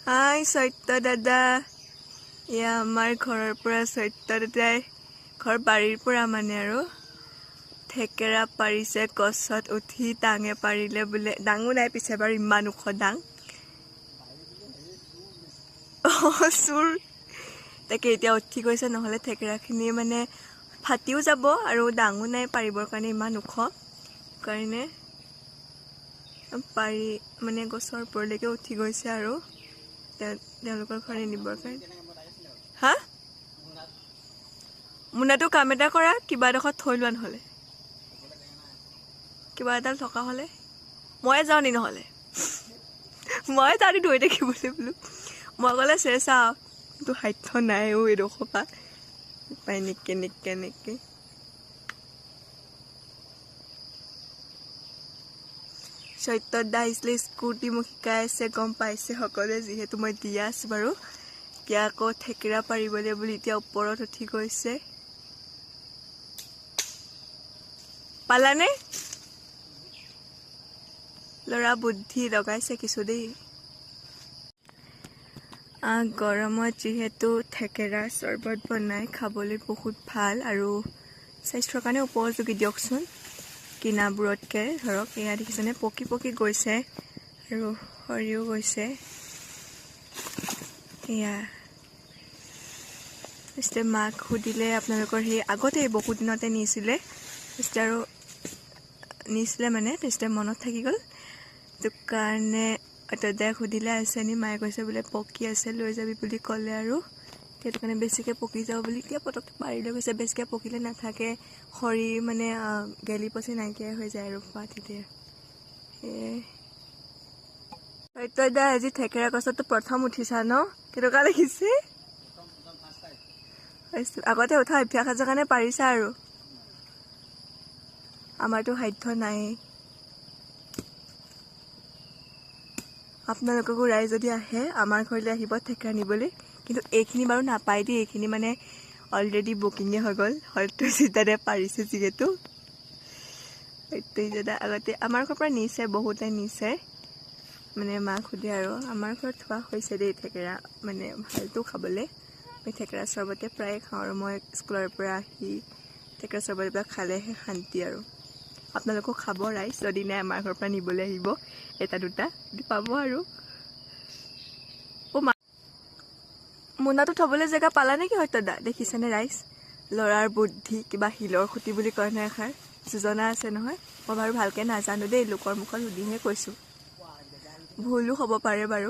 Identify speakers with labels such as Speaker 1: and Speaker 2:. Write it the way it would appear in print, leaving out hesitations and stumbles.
Speaker 1: হাই সত্য দাদা, এয়া আমাৰ ঘৰৰ পৰা সত্য দাদাই ঘৰ বাৰীৰ পৰা মানে আৰু থেকেৰা পাৰিছে গছত উঠি টাঙে পাৰিলে বোলে। ডাঙো নাই পিছে বাৰু ইমান ওখ ডাং চুৰ তাকে এতিয়া উঠি গৈছে, নহ'লে থেকেৰাখিনি মানে ফাটিও যাব আৰু ডাঙো নাই পাৰিবৰ কাৰণে ইমান ওখ কাৰণে পাৰি মানে গছৰ ওপৰলৈকে উঠি গৈছে আৰু তেওঁলোকৰ ঘৰে নিবৰ কাৰণে। হা মোনাটো কাম এটা কৰা, কিবা এডোখৰত থৈ লোৱা, নহ'লে কিবা এডাল থকা হ'লে ময়ে যাওঁ নি, নহ'লে মই তাতে ধৰি থাকিবলৈ বোলো। মই ক'লে চেঁচা তোৰ সাধ্য নাই এইডোখৰ পৰা পাই নেকে সত্যদা আহিছিলে, স্কুটি মোক শিকাই আছে, গম পাইছে সকলোৱে যিহেতু মই দিয়া আছো বাৰু। এতিয়া আকৌ থেকেৰা পাৰিবলৈ বুলি এতিয়া ওপৰত উঠি গৈছে। পালানে? ল'ৰা বুদ্ধি লগাইছে কিছু দেই। গৰমত যিহেতু থেকেৰা চৰ্বত বনাই খাবলৈ বহুত ভাল আৰু স্বাস্থ্যৰ কাৰণে উপযোগী দিয়কচোন, কিনাবোৰতকৈ। ধৰক এয়া দেখিছেনে, পকি পকি গৈছে আৰু সৰিও গৈছে। এয়া মাক সুধিলে আপোনালোকৰ সেই আগতে বহুত দিনতে নিছিলে আৰু মানে মনত থাকি গ'ল। সেইটো কাৰণে দাদাই সুধিলে আছে নি, মায়ে কৈছে বোলে পকি আছে, লৈ যাবি বুলি ক'লে আৰু সেইটো কাৰণে বেছিকৈ পকি যাওঁ বুলি এতিয়া পটককৈ পাৰি লৈ গৈছে। বেছিকৈ পকিলে নাথাকে, সৰি মানে গেলি পচি নাইকিয়া হৈ যায় আৰু পাতিতে। সত্যদা আজি থেকেৰা গছতো প্ৰথম উঠিছা ন? কেনেকুৱা লাগিছে? আগতে উঠা অভ্যাস আছে কাৰণে পাৰিছা আৰু আমাৰতো সাধ্য নাই। আপোনালোককো ৰাইজ যদি আহে আমাৰ ঘৰলৈ আহিব থেকেৰা নিবলৈ, কিন্তু এইখিনি বাৰু নাপায় দেই, এইখিনি মানে অলৰেডি বুকিঙে হৈ গ'ল। সত্যজিৎ দাদাই পাৰিছে যিহেতু। সত্যজিৎ দাদা আগতে আমাৰ ঘৰৰ পৰা নিছে, বহুতে নিছে মানে। মাক সোধে আৰু আমাৰ ঘৰত থোৱা হৈছে দেই থেকেৰা, মানে ভালটো খাবলৈ। আমি থেকেৰা চৰ্বতে প্ৰায়ে খাওঁ আৰু মই স্কুলৰ পৰা আহি থেকেৰা চৰ্বতবিলাক খালেহে শান্তি আৰু। আপোনালোকেও খাব ৰাইজ, যদি নাই আমাৰ ঘৰৰ পৰা নিবলৈ আহিব, এটা দুটা পাব আৰু। মোনাটো থ'বলৈ জেগা পালা নেকি সত্যদা? দেখিছেনে ৰাইজ, ল'ৰাৰ বুদ্ধি, কিবা শিলৰ খুঁটি বুলি কয় নহয় এষাৰ, যোজনা আছে নহয়। মই বাৰু ভালকৈ নাজানো দেই, লোকৰ মুখত সুধিহে কৈছোঁ, ভুলো হ'ব পাৰে বাৰু।